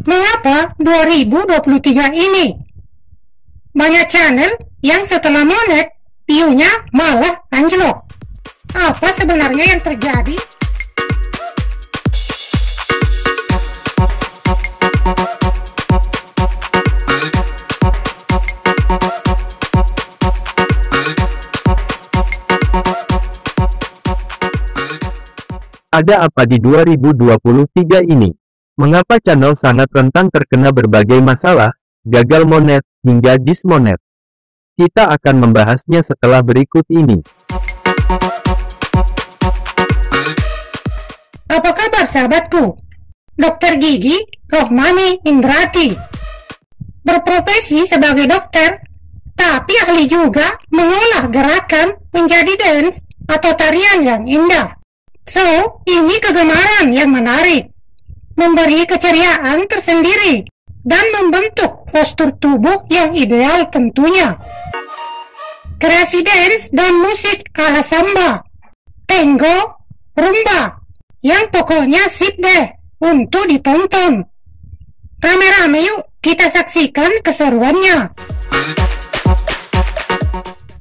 Mengapa 2023 ini banyak channel yang setelah monet view-nya malah anjlok? Apa sebenarnya yang terjadi? Ada apa di 2023 ini? Mengapa channel sangat rentan terkena berbagai masalah, gagal monet, hingga dismonet? Kita akan membahasnya setelah berikut ini. Apa kabar sahabatku? Dokter Gigi Rohmani Indrati. Berprofesi sebagai dokter, tapi ahli juga mengolah gerakan menjadi dance atau tarian yang indah. So, ini kegemaran yang menarik, memberi keceriaan tersendiri, dan membentuk postur tubuh yang ideal tentunya. Kreasi dance dan musik ala samba, tango, rumba, yang pokoknya sip deh untuk ditonton. Rame-rame yuk kita saksikan keseruannya.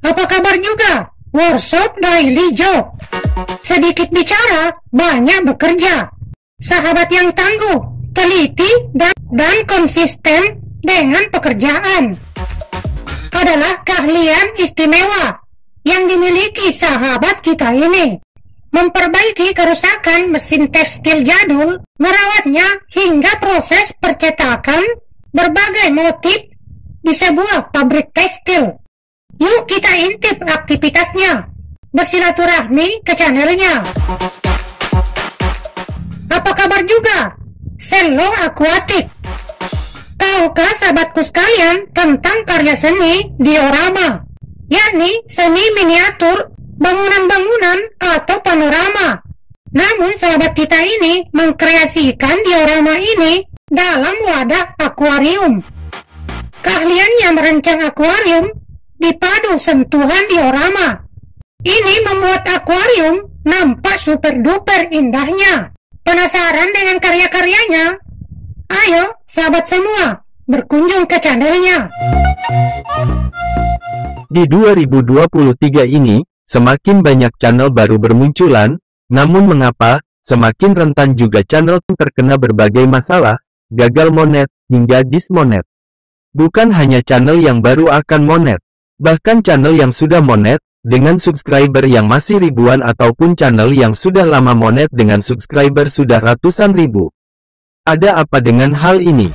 Apa kabar juga workshop daily job? Sedikit bicara, banyak bekerja. Sahabat yang tangguh, teliti, dan konsisten dengan pekerjaan adalah keahlian istimewa yang dimiliki sahabat kita ini. Memperbaiki kerusakan mesin tekstil jadul, merawatnya hingga proses percetakan berbagai motif di sebuah pabrik tekstil. Yuk kita intip aktivitasnya, bersilaturahmi ke channelnya. Apa kabar juga Cello Aquatic? Tahukah sahabatku sekalian tentang karya seni diorama, yakni seni miniatur bangunan-bangunan atau panorama? Namun sahabat kita ini mengkreasikan diorama ini dalam wadah akuarium. Keahliannya merancang akuarium dipadu sentuhan diorama. Ini membuat akuarium nampak super duper indahnya. Penasaran dengan karya-karyanya? Ayo sahabat semua, berkunjung ke channelnya. Di 2023 ini, semakin banyak channel baru bermunculan, namun mengapa semakin rentan juga channel terkena berbagai masalah, gagal monet, hingga dismonet? Bukan hanya channel yang baru akan monet, bahkan channel yang sudah monet, dengan subscriber yang masih ribuan ataupun channel yang sudah lama monet dengan subscriber sudah ratusan ribu. Ada apa dengan hal ini?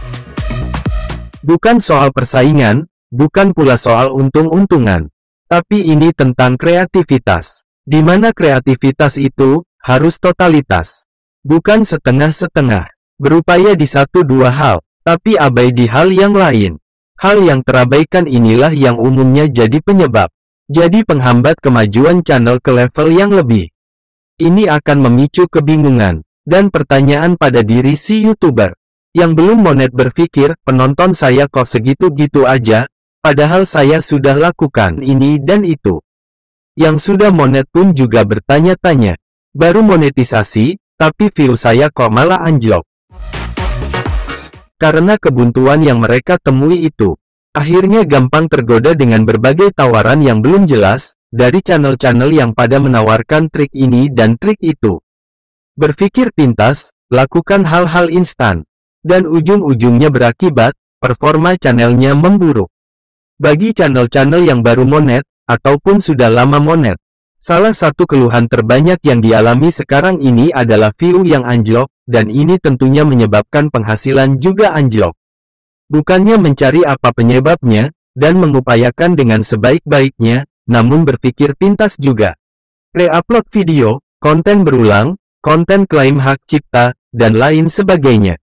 Bukan soal persaingan, bukan pula soal untung-untungan, tapi ini tentang kreativitas, di mana kreativitas itu harus totalitas, bukan setengah-setengah, berupaya di satu dua hal, tapi abai di hal yang lain. Hal yang terabaikan inilah yang umumnya jadi penyebab, jadi penghambat kemajuan channel ke level yang lebih. Ini akan memicu kebingungan dan pertanyaan pada diri si YouTuber yang belum monet, berpikir, penonton saya kok segitu-gitu aja, padahal saya sudah lakukan ini dan itu. Yang sudah monet pun juga bertanya-tanya, baru monetisasi, tapi view saya kok malah anjlok. Karena kebuntuan yang mereka temui itu, akhirnya gampang tergoda dengan berbagai tawaran yang belum jelas, dari channel-channel yang pada menawarkan trik ini dan trik itu. Berpikir pintas, lakukan hal-hal instan, dan ujung-ujungnya berakibat, performa channelnya memburuk. Bagi channel-channel yang baru monet, ataupun sudah lama monet, salah satu keluhan terbanyak yang dialami sekarang ini adalah view yang anjlok, dan ini tentunya menyebabkan penghasilan juga anjlok. Bukannya mencari apa penyebabnya, dan mengupayakan dengan sebaik-baiknya, namun berpikir pintas juga. Re-upload video, konten berulang, konten klaim hak cipta, dan lain sebagainya.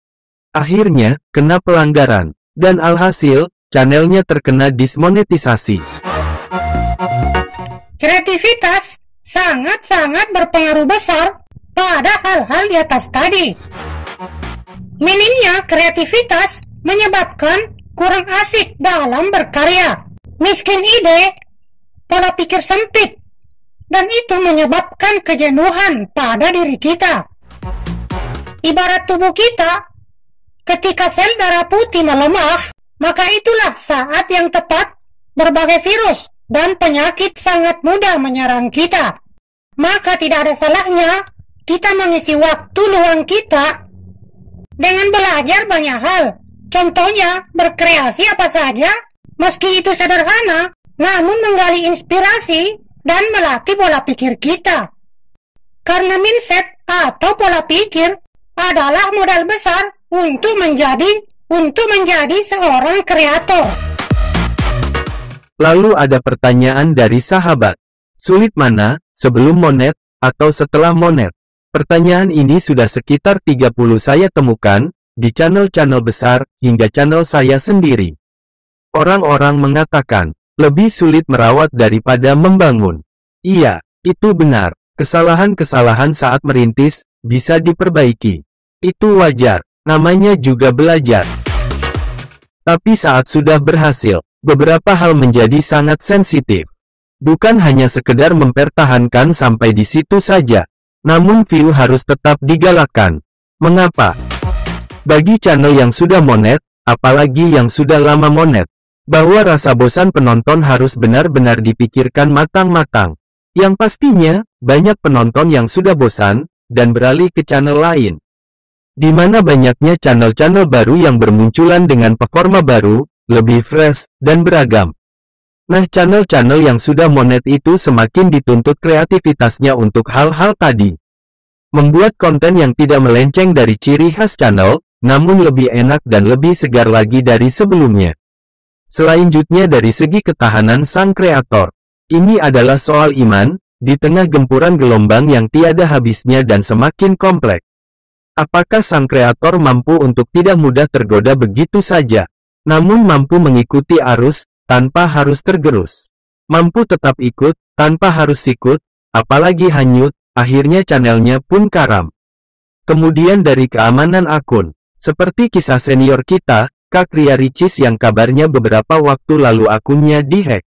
Akhirnya, kena pelanggaran, dan alhasil, channelnya terkena dismonetisasi. Kreativitas sangat-sangat berpengaruh besar pada hal-hal di atas tadi. Minimnya kreativitas menyebabkan kurang asik dalam berkarya, miskin ide, pola pikir sempit, dan itu menyebabkan kejenuhan pada diri kita. Ibarat tubuh kita Ketika sel darah putih melemah, maka itulah saat yang tepat berbagai virus dan penyakit sangat mudah menyerang kita. Maka tidak ada salahnya kita mengisi waktu luang kita dengan belajar banyak hal. Contohnya, berkreasi apa saja, meski itu sederhana, namun menggali inspirasi dan melatih pola pikir kita. Karena mindset atau pola pikir adalah modal besar untuk menjadi seorang kreator. Lalu ada pertanyaan dari sahabat. Sulit mana, sebelum Monet, atau setelah Monet? Pertanyaan ini sudah sekitar 30 saya temukan, di channel-channel besar, hingga channel saya sendiri. Orang-orang mengatakan, lebih sulit merawat daripada membangun. Iya, itu benar. Kesalahan-kesalahan saat merintis, bisa diperbaiki. Itu wajar, namanya juga belajar. Tapi saat sudah berhasil, beberapa hal menjadi sangat sensitif. Bukan hanya sekedar mempertahankan sampai di situ saja, namun view harus tetap digalakkan. Mengapa? Bagi channel yang sudah monet, apalagi yang sudah lama monet, bahwa rasa bosan penonton harus benar-benar dipikirkan matang-matang. Yang pastinya, banyak penonton yang sudah bosan, dan beralih ke channel lain. Di mana banyaknya channel-channel baru yang bermunculan dengan performa baru, lebih fresh, dan beragam. Nah, channel-channel yang sudah monet itu semakin dituntut kreativitasnya untuk hal-hal tadi. Membuat konten yang tidak melenceng dari ciri khas channel, namun lebih enak dan lebih segar lagi dari sebelumnya. Selanjutnya dari segi ketahanan sang kreator. Ini adalah soal iman, di tengah gempuran gelombang yang tiada habisnya dan semakin kompleks. Apakah sang kreator mampu untuk tidak mudah tergoda begitu saja, namun mampu mengikuti arus, tanpa harus tergerus? Mampu tetap ikut, tanpa harus sikut, apalagi hanyut, akhirnya channelnya pun karam. Kemudian dari keamanan akun, seperti kisah senior kita, Kak Ria Ricis yang kabarnya beberapa waktu lalu akunnya dihack.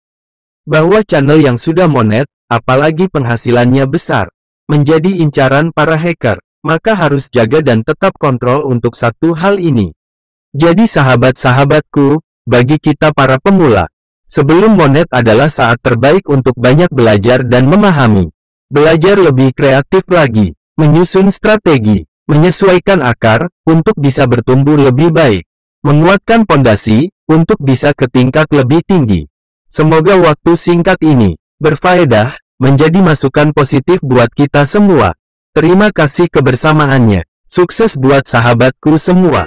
Bahwa channel yang sudah monet, apalagi penghasilannya besar, menjadi incaran para hacker, maka harus jaga dan tetap kontrol untuk satu hal ini. Jadi sahabat-sahabatku, bagi kita para pemula, sebelum monet adalah saat terbaik untuk banyak belajar dan memahami. Belajar lebih kreatif lagi, menyusun strategi, menyesuaikan akar, untuk bisa bertumbuh lebih baik. Menguatkan pondasi, untuk bisa ke tingkat lebih tinggi. Semoga waktu singkat ini berfaedah, menjadi masukan positif buat kita semua. Terima kasih kebersamaannya. Sukses buat sahabatku semua.